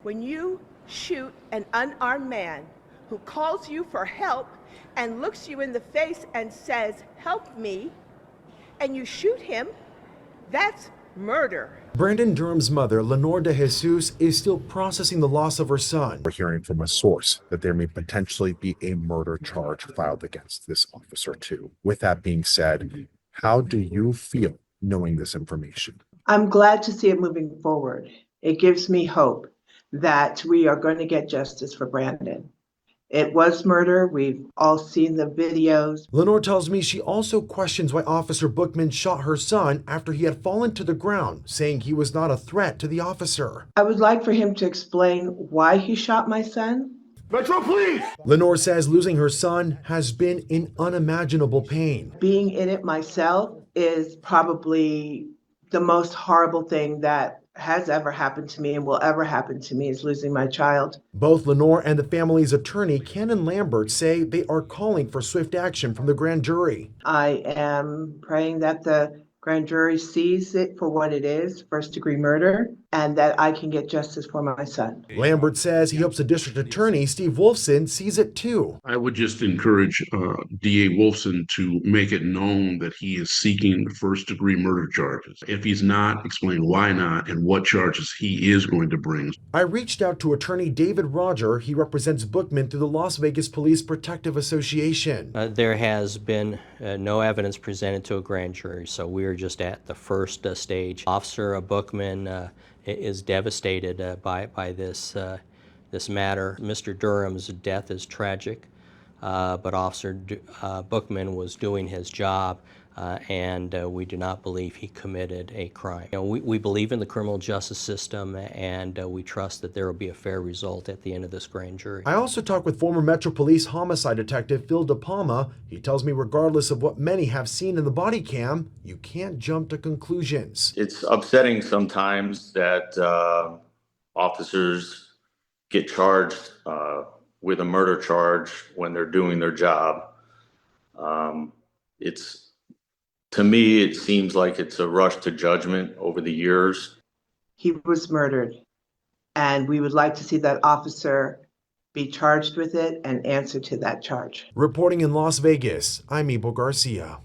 When you shoot an unarmed man who calls you for help and looks you in the face and says, "Help me," and you shoot him, that's murder. Brandon Durham's mother, Lenore De Jesus, is still processing the loss of her son. We're hearing from a source that there may potentially be a murder charge filed against this officer too. With that being said, how do you feel knowing this information? I'm glad to see it moving forward. It gives me hope that we are going to get justice for Brandon. It was murder. We've all seen the videos. Lenore tells me she also questions why Officer Bookman shot her son after he had fallen to the ground, saying he was not a threat to the officer. I would like for him to explain why he shot my son. Metro Police! Lenore says losing her son has been in unimaginable pain. Being in it myself is probably the most horrible thing that has ever happened to me and will ever happen to me, is losing my child. Both Lenore and the family's attorney, Cannon Lambert, say they are calling for swift action from the grand jury. I am praying that the grand jury sees it for what it is, first-degree murder, and that I can get justice for my son. Lambert says he hopes the district attorney, Steve Wolfson, sees it too. I would just encourage DA Wolfson to make it known that he is seeking first-degree murder charges. If he's not, explain why not and what charges he is going to bring. I reached out to attorney David Roger. He represents Bookman through the Las Vegas Police Protective Association. There has been no evidence presented to a grand jury, so we are just at the first stage. Officer Bookman is devastated by this matter. Mr. Durham's death is tragic, but Officer Bookman was doing his job, and we do not believe he committed a crime. We believe in the criminal justice system, and we trust that there will be a fair result at the end of this grand jury. I also talked with former Metro Police homicide detective Phil DePalma. He tells me regardless of what many have seen in the body cam, you can't jump to conclusions. It's upsetting sometimes that officers get charged with a murder charge when they're doing their job. To me, it seems like it's a rush to judgment over the years. He was murdered, and we would like to see that officer be charged with it and answer to that charge. Reporting in Las Vegas, I'm Ibo Garcia.